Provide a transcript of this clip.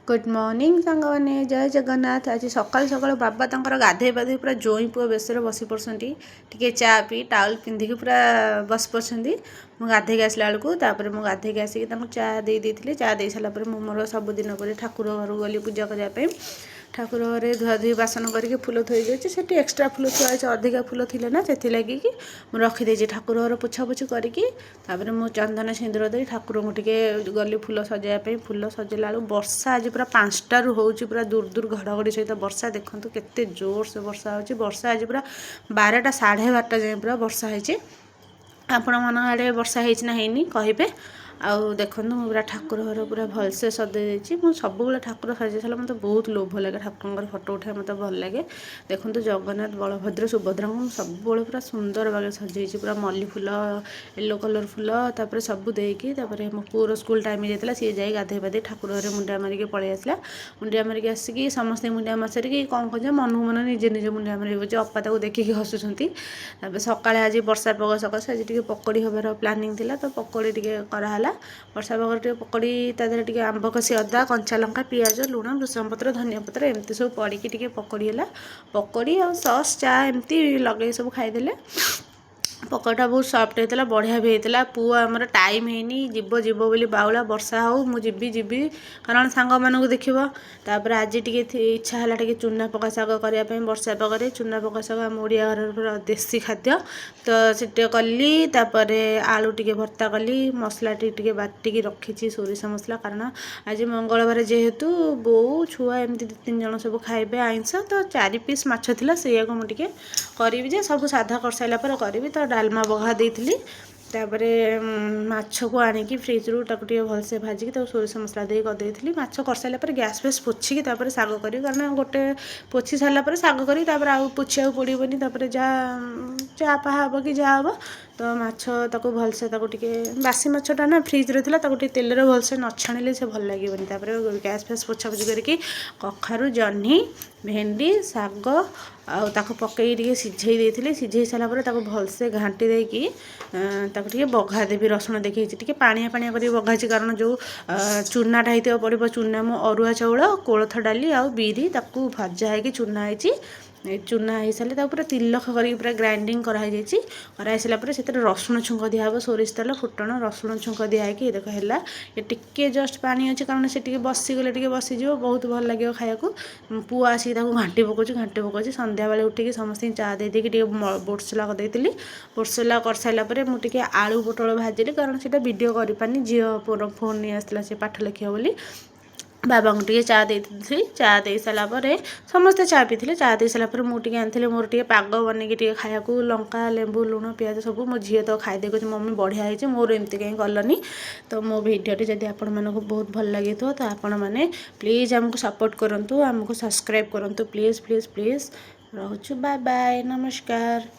Good morning सांगने जय जगन्नाथ। आज सकाल सकाल बाबा तंकर गाधे पाधे पूरा जोई पुआ बेसर बसी पड़ती टे चा पी टाउल पिंधिकी पूरा बस पड़ती। मुझे गाधे आसला बेलू मुझे गाधे आसिक चा दे चा दे सारापर मोर सबुदिन पर ठाकुर घर गली पूजा करने ठाकुर घरे धुआ धुई बासन करके फुल थोई जाइए से एक्सट्रा फुल थुआ अधिका फुल थी ना से लगे मुझे रखीदे ठाकुर घर पोछापोछि करके मुझे चंदन सिंदूर दे ठाकुर को टे गली फुल सजाइवाई फुल सजेला बेलू वर्षा आज पूरा 5टारू हो पूरा दूर दूर घड़घड़ी सहित वर्षा देखूँ केते जोर से वर्षा हो वर्षा आज पूरा 12टा 12:30 जाए पूरा वर्षा होती। आपण मन आड़े वर्षा होनी कहे आउ देखो पूरा ठाकुर घर पूरा भलसे सजे सब ठाकुर सजे सारे मतलब बहुत लोभ लगे ठाकुर फोटो उठा मतलब भल लगे। देखो जगन्नाथ बलभद्र सुभद्रा को सब पूरा सुंदर भागे सजे पूरा मल्ली फुल येलो कलर फुल तापर सब देकी मो पुअर स्कूल टाइम जाता सी जाए गाधे पाधे ठाकुर घर मुंडिया मारिक पलि आसला मुंडिया मारिक आसिक समस्ते मुंडिया मारिक कौन कर मन मन निजे निजे मुंडिया मारे अप्पा ताको देखिक हसुँच। सकाଳେ आज वर्षा पग सकाशे आज टी पकड़ी हबार प्लानिंग थिला तो पकड़ी टी कराला वर्षा पगर टे पकड़ी तादेह टे आंब कषि अदा कंचा लंका पिज लुण भृषंग पत्र धनिया पत्र एमती सब पड़ी टे पकड़ी है पकड़ी और सस चा एमती लगे सब खाईदे। पकड़टा बहुत सफ्ट होता बढ़िया भी होता पुओ आमर टाइम है जीव जीव बोली बाउला वर्षा हो मुझे जीवी कारण सांग मानक देखिबो तापर आज टी इच्छा है टे चूना पका शाग करने वर्षा पकड़े चूना पका शाग आम ओडिया घर पूरा देसी खाद्य तो सीटे कली तापर आलू टे भर्ता कली मसला टे बाटिकी रखी सोरिष मसला कारण आज मंगलवार जेहेतु बो छुआ एमती 2-3 जन सब खाइबे आइंस तो 4 पीस माछ थिला से मुझे करी जे सब साधा कर सारा पर करी तो डालमा बघा देती तापरे माछ को आनिकी फ्रिज रू टे भलसे भाजिकी सोरिष मसला दे करदेली माछ कर सारा पर गैस फैस पोछिकी साग करी कारण गोटे पोछी सारापर साग करी आउ पोछिया पड़ोनी जहाँ चा पा हम कि जहाँ हम तो माछ ताको भलसे टे बासी माछटा ना फ्रिज रे थिला टे तेल भलसे न छाणिले से भल लगे गैस फैस पोछापोछि करके कखारू जह्नी भेंडी साग आउ ताको पकई टे सिझे देती सिझे सारापर भलसे घाटी देकी टे बघा देवी रसुण देखी टे पानिया पानिया कर बघाई कारण जो चूनाटा होता पड़ो चूना मो अरुआ चाउल कोलथ डाली आउ बिरी ताकू भजा है चूना है चूना हो सारे पूरा तिलख कर पूरा ग्राइंडिंग कराई सारापर से रसुण छुंक दिहब सोरिष तेल फुटण रसुण छुंक दिखाई देख है ये टिके जस्ट पानी अच्छे कारण से बसीगले टे बसीज बहुत भल लगे खाया पुओ आसिक घाटी पकाउँ संध्या बेले उठिक समस्त चा दे बोटसला करदेली बोटसला कर सारापर मुझे आलू पोटल भाजिली कारण से वीडियो कर झी पुअर फोन नहीं आसला से पाठ लिखिए बोली बाबा को टे चा देती चा दे सारापर समस्ते चा पीते चा दे सारापर मुझे आनी मोर टे पाग बनई टे खाया लंका लेंबू लुण प्याज सब मो झी तो खाईदे कहते मम्मी बढ़िया है मोर एमती कहीं कलनी तो मो भिडियोटी जब आपण मानक बहुत भल लगे तो आपण मैंने प्लीज़ आमको सपोर्ट करूँ आमको सब्सक्राइब करूँ प्लीज़ प्लीज़ प्लीज़ रोचु बाय बाय नमस्कार।